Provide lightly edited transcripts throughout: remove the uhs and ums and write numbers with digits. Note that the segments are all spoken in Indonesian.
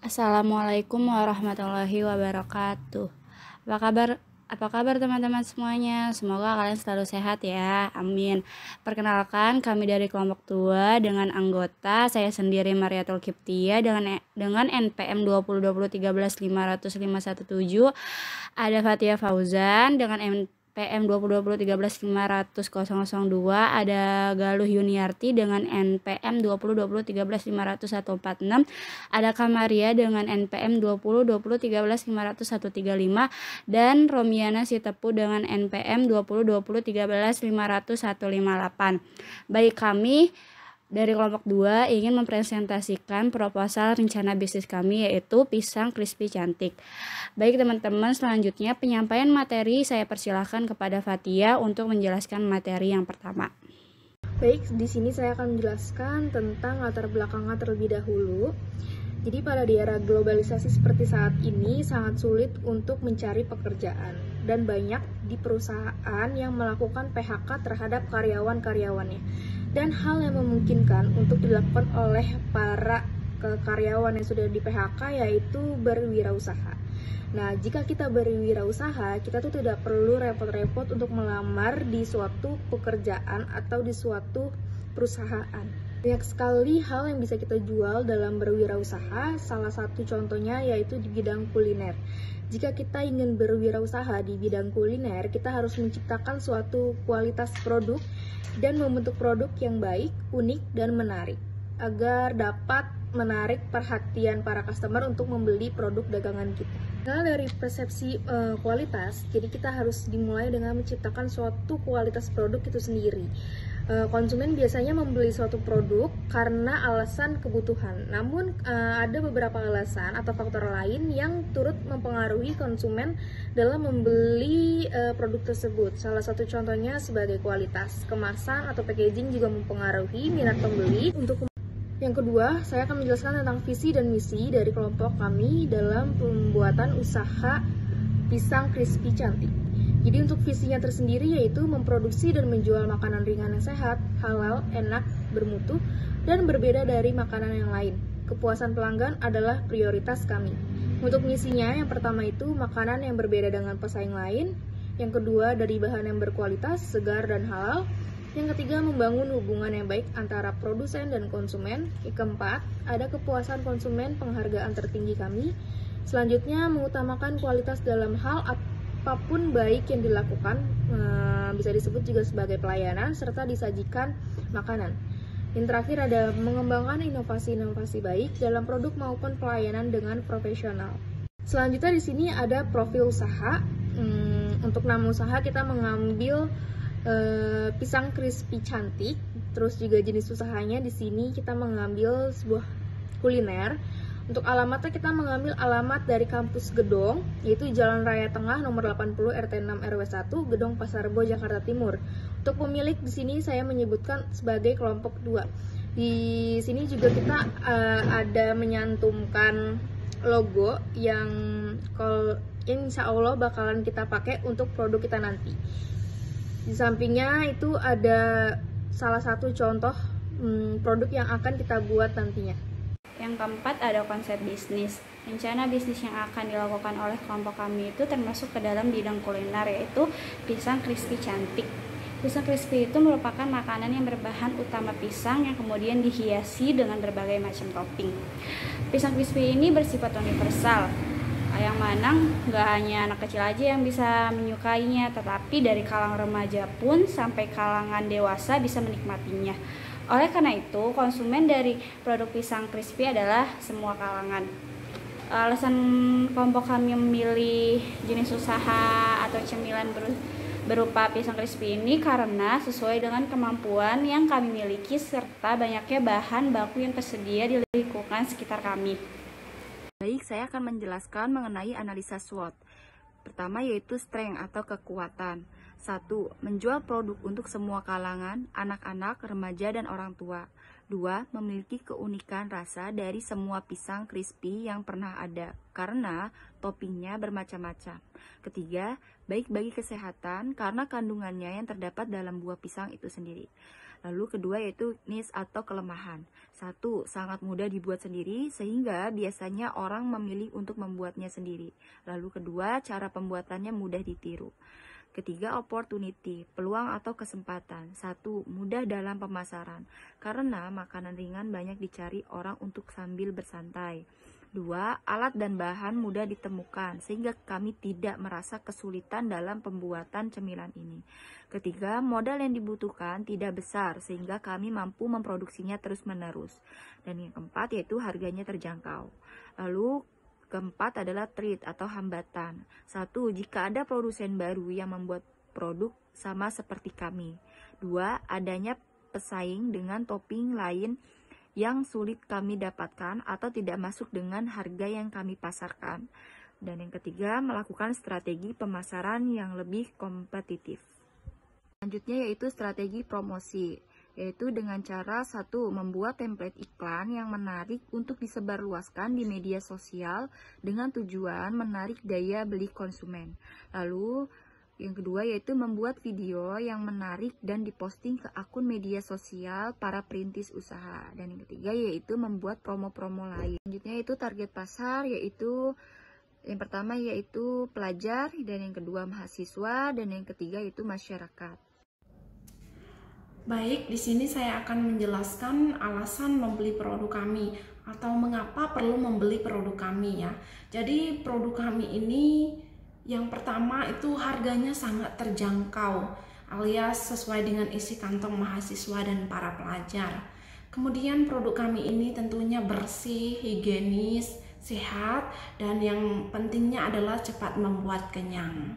Assalamualaikum warahmatullahi wabarakatuh. Apa kabar? Apa kabar teman-teman semuanya? Semoga kalian selalu sehat ya. Amin. Perkenalkan, kami dari kelompok 2 dengan anggota saya sendiri Mariatul Kiptia dengan NPM 202013501517. Ada Fatia Fauzan dengan NPM 2020135002, ada Galuh Yuniarti dengan NPM 2020135014, ada Kamaria dengan NPM 2020135135, dan Romiana Sitepu dengan NPM 2020135158. Baik, kami dari kelompok 2 ingin mempresentasikan proposal rencana bisnis kami, yaitu pisang crispy cantik. Baik teman-teman, selanjutnya penyampaian materi saya persilahkan kepada Fatia untuk menjelaskan materi yang pertama. Baik, di sini saya akan menjelaskan tentang latar belakangnya terlebih dahulu. Jadi pada di era globalisasi seperti saat ini sangat sulit untuk mencari pekerjaan dan banyak di perusahaan yang melakukan PHK terhadap karyawan-karyawannya. Dan hal yang memungkinkan untuk dilakukan oleh para karyawan yang sudah di PHK yaitu berwirausaha. Nah, jika kita berwirausaha, kita tuh tidak perlu repot-repot untuk melamar di suatu pekerjaan atau di suatu perusahaan. Banyak sekali hal yang bisa kita jual dalam berwirausaha, salah satu contohnya yaitu di bidang kuliner. Jika kita ingin berwirausaha di bidang kuliner, kita harus menciptakan suatu kualitas produk dan membentuk produk yang baik, unik, dan menarik agar dapat menarik perhatian para customer untuk membeli produk dagangan kita. Nah, dari persepsi kualitas, jadi kita harus dimulai dengan menciptakan suatu kualitas produk itu sendiri. Konsumen biasanya membeli suatu produk karena alasan kebutuhan, namun ada beberapa alasan atau faktor lain yang turut mempengaruhi konsumen dalam membeli produk tersebut. Salah satu contohnya sebagai kualitas, kemasan atau packaging juga mempengaruhi minat pembeli. Yang kedua, saya akan menjelaskan tentang visi dan misi dari kelompok kami dalam pembuatan usaha pisang crispy cantik. Jadi untuk visinya tersendiri yaitu memproduksi dan menjual makanan ringan yang sehat, halal, enak, bermutu, dan berbeda dari makanan yang lain. Kepuasan pelanggan adalah prioritas kami. Untuk misinya, yang pertama itu makanan yang berbeda dengan pesaing lain. Yang kedua, dari bahan yang berkualitas, segar, dan halal. Yang ketiga, membangun hubungan yang baik antara produsen dan konsumen. Yang keempat, ada kepuasan konsumen, penghargaan tertinggi kami. Selanjutnya, mengutamakan kualitas dalam hal apapun baik yang dilakukan, bisa disebut juga sebagai pelayanan, serta disajikan makanan. Yang terakhir ada mengembangkan inovasi-inovasi baik dalam produk maupun pelayanan dengan profesional. Selanjutnya di sini ada profil usaha. Untuk nama usaha kita mengambil pisang crispy cantik, terus juga jenis usahanya di sini kita mengambil sebuah kuliner. Untuk alamatnya kita mengambil alamat dari kampus Gedong, yaitu Jalan Raya Tengah nomor 80 RT 6 RW 1, Gedong Pasar Rebo, Jakarta Timur. Untuk pemilik di sini saya menyebutkan sebagai kelompok 2. Di sini juga kita ada menyantumkan logo yang insya Allah bakalan kita pakai untuk produk kita nanti. Di sampingnya itu ada salah satu contoh produk yang akan kita buat nantinya. Yang keempat ada konsep bisnis. Rencana bisnis yang akan dilakukan oleh kelompok kami itu termasuk ke dalam bidang kuliner, yaitu pisang crispy cantik. Pisang crispy itu merupakan makanan yang berbahan utama pisang yang kemudian dihiasi dengan berbagai macam topping. Pisang crispy ini bersifat universal, yang mana nggak hanya anak kecil aja yang bisa menyukainya, tetapi dari kalangan remaja pun sampai kalangan dewasa bisa menikmatinya. Oleh karena itu, konsumen dari produk pisang crispy adalah semua kalangan. Alasan kelompok kami memilih jenis usaha atau cemilan berupa pisang crispy ini karena sesuai dengan kemampuan yang kami miliki serta banyaknya bahan baku yang tersedia di lingkungan sekitar kami. Baik, saya akan menjelaskan mengenai analisa SWOT. Pertama yaitu strength atau kekuatan. 1. Menjual produk untuk semua kalangan, anak-anak, remaja, dan orang tua. 2. Memiliki keunikan rasa dari semua pisang crispy yang pernah ada, karena toppingnya bermacam-macam. Ketiga, baik bagi kesehatan karena kandungannya yang terdapat dalam buah pisang itu sendiri. Lalu kedua yaitu niche atau kelemahan. 1. Sangat mudah dibuat sendiri sehingga biasanya orang memilih untuk membuatnya sendiri. Lalu kedua, cara pembuatannya mudah ditiru. Ketiga, opportunity, peluang atau kesempatan. 1. Mudah dalam pemasaran, karena makanan ringan banyak dicari orang untuk sambil bersantai. 2. Alat dan bahan mudah ditemukan, sehingga kami tidak merasa kesulitan dalam pembuatan cemilan ini. Ketiga, modal yang dibutuhkan tidak besar, sehingga kami mampu memproduksinya terus-menerus. Dan yang keempat yaitu harganya terjangkau. Lalu keempat adalah threat atau hambatan. 1. Jika ada produsen baru yang membuat produk sama seperti kami. 2. Adanya pesaing dengan topping lain yang sulit kami dapatkan atau tidak masuk dengan harga yang kami pasarkan. Dan yang ketiga, melakukan strategi pemasaran yang lebih kompetitif. Selanjutnya yaitu strategi promosi, yaitu dengan cara 1. Membuat template iklan yang menarik untuk disebarluaskan di media sosial dengan tujuan menarik daya beli konsumen. Lalu yang kedua yaitu membuat video yang menarik dan diposting ke akun media sosial para perintis usaha. Dan yang ketiga yaitu membuat promo-promo lain. Selanjutnya yaitu target pasar, yaitu yang pertama yaitu pelajar, dan yang kedua mahasiswa, dan yang ketiga yaitu masyarakat. Baik, di sini saya akan menjelaskan alasan membeli produk kami atau mengapa perlu membeli produk kami ya. Jadi produk kami ini yang pertama itu harganya sangat terjangkau alias sesuai dengan isi kantong mahasiswa dan para pelajar. Kemudian produk kami ini tentunya bersih, higienis, sehat, dan yang pentingnya adalah cepat membuat kenyang.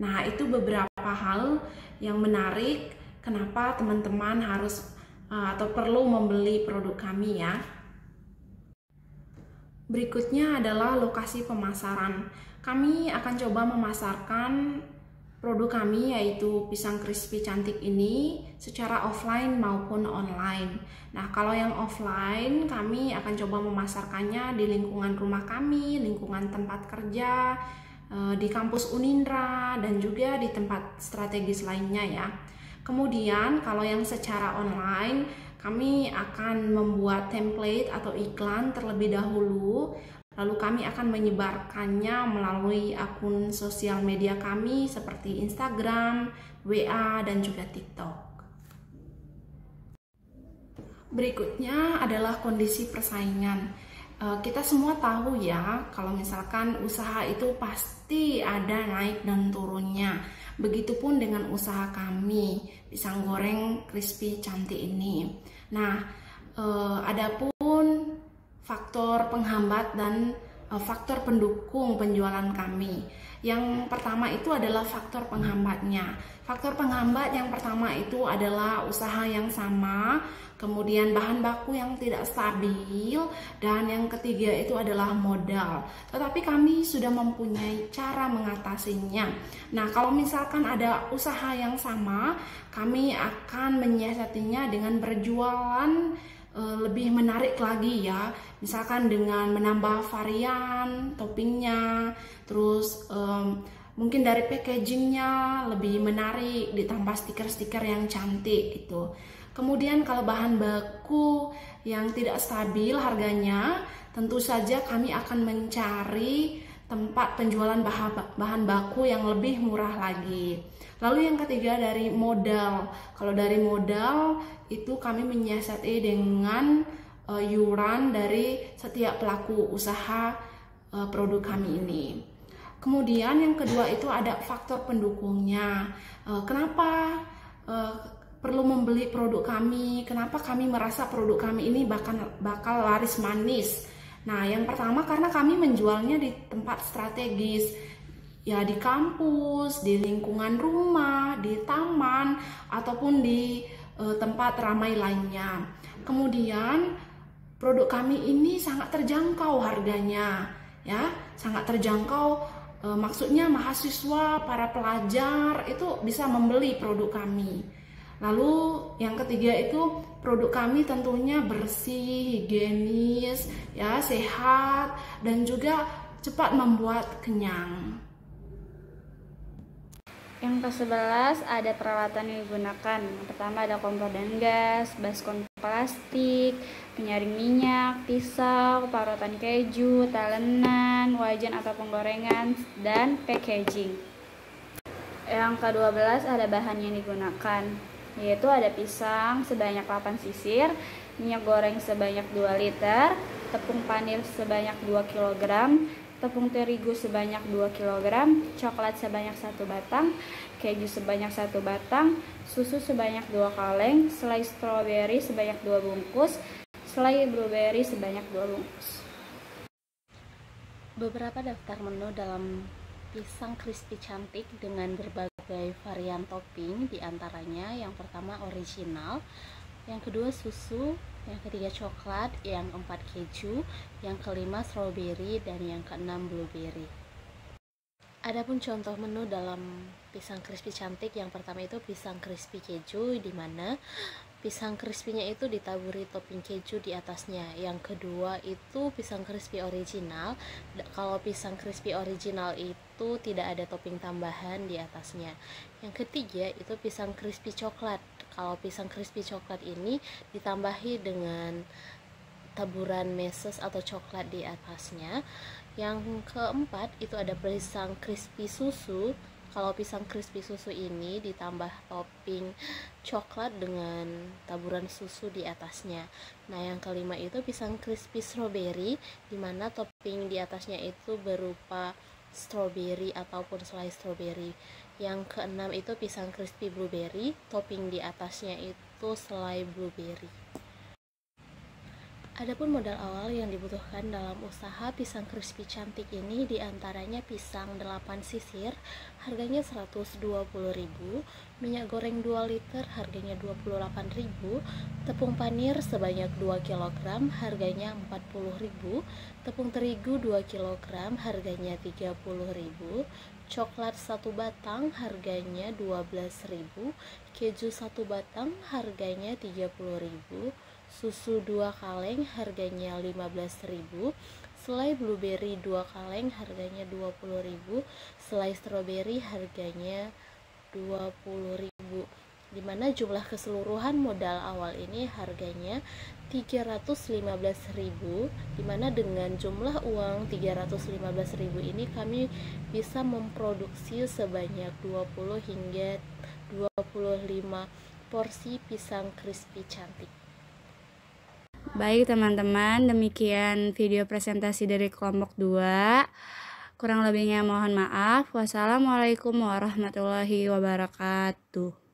Nah, itu beberapa hal yang menarik kenapa teman-teman harus atau perlu membeli produk kami ya. Berikutnya adalah lokasi pemasaran. Kami akan coba memasarkan produk kami yaitu pisang crispy cantik ini secara offline maupun online. Nah, kalau yang offline kami akan coba memasarkannya di lingkungan rumah kami, lingkungan tempat kerja, di kampus Unindra, dan juga di tempat strategis lainnya ya. Kemudian kalau yang secara online, kami akan membuat template atau iklan terlebih dahulu, lalu kami akan menyebarkannya melalui akun sosial media kami seperti Instagram, WA, dan juga TikTok. Berikutnya adalah kondisi persaingan. Kita semua tahu ya, kalau misalkan usaha itu pasti ada naik dan turunnya. Begitupun dengan usaha kami, pisang goreng crispy cantik ini. Nah, adapun faktor penghambat dan faktor pendukung penjualan kami. Yang pertama itu adalah faktor penghambatnya. Faktor penghambat yang pertama itu adalah usaha yang sama, kemudian bahan baku yang tidak stabil, dan yang ketiga itu adalah modal. Tetapi kami sudah mempunyai cara mengatasinya. Nah, kalau misalkan ada usaha yang sama, kami akan menyiasatinya dengan berjualan lebih menarik lagi ya, misalkan dengan menambah varian toppingnya, terus mungkin dari packagingnya lebih menarik, ditambah stiker-stiker yang cantik gitu. Kemudian kalau bahan baku yang tidak stabil harganya, tentu saja kami akan mencari tempat penjualan bahan baku yang lebih murah lagi. Lalu yang ketiga dari modal. Kalau dari modal itu kami menyiasati dengan iuran dari setiap pelaku usaha produk kami ini. Kemudian yang kedua itu ada faktor pendukungnya. Kenapa perlu membeli produk kami? Kenapa kami merasa produk kami ini bakal laris manis? Nah, yang pertama karena kami menjualnya di tempat strategis, ya di kampus, di lingkungan rumah, di taman, ataupun di tempat ramai lainnya. Kemudian produk kami ini sangat terjangkau harganya, ya, sangat terjangkau. Maksudnya mahasiswa, para pelajar itu bisa membeli produk kami. Lalu yang ketiga itu produk kami tentunya bersih, higienis, ya, sehat, dan juga cepat membuat kenyang. Yang ke-11 ada peralatan yang digunakan. Yang pertama ada kompor dan gas, baskom plastik, penyaring minyak, pisau, parutan keju, talenan, wajan atau penggorengan, dan packaging. Yang ke-12 ada bahan yang digunakan, yaitu ada pisang sebanyak 8 sisir, minyak goreng sebanyak 2 liter, tepung panir sebanyak 2 kg, tepung terigu sebanyak 2 kg, coklat sebanyak 1 batang, keju sebanyak 1 batang, susu sebanyak 2 kaleng, selai stroberi sebanyak 2 bungkus, selai blueberry sebanyak 2 bungkus. Beberapa daftar menu dalam pisang crispy cantik dengan berbagai varian topping, diantaranya yang pertama original, yang kedua susu, yang ketiga coklat, yang keempat keju, yang kelima strawberry, dan yang keenam blueberry. Adapun contoh menu dalam pisang crispy cantik, yang pertama itu pisang crispy keju, di mana pisang crispy-nya itu ditaburi topping keju di atasnya. Yang kedua itu pisang crispy original. Kalau pisang crispy original itu tidak ada topping tambahan di atasnya. Yang ketiga itu pisang crispy coklat. Kalau pisang crispy coklat ini ditambahi dengan taburan meses atau coklat di atasnya. Yang keempat itu ada pisang crispy susu. Kalau pisang crispy susu ini ditambah topping coklat dengan taburan susu di atasnya. Nah, yang kelima itu pisang crispy strawberry, dimana topping di atasnya itu berupa strawberry ataupun selai strawberry. Yang keenam itu pisang crispy blueberry, topping di atasnya itu selai blueberry. Adapun modal awal yang dibutuhkan dalam usaha pisang crispy cantik ini diantaranya pisang 8 sisir, harganya 120.000, minyak goreng 2 liter, harganya 28.000, tepung panir sebanyak 2 kg, harganya 40.000, tepung terigu 2 kg, harganya 30.000, coklat 1 batang, harganya 12.000, keju 1 batang, harganya 30.000, susu 2 kaleng harganya 15.000, selai blueberry 2 kaleng harganya 20.000, selai strawberry harganya 20.000. Dimana jumlah keseluruhan modal awal ini harganya 315.000, dimana dengan jumlah uang 315.000 ini kami bisa memproduksi sebanyak 20 hingga 25 porsi pisang crispy cantik. Baik teman-teman, demikian video presentasi dari kelompok 2. Kurang lebihnya mohon maaf. Wassalamualaikum warahmatullahi wabarakatuh.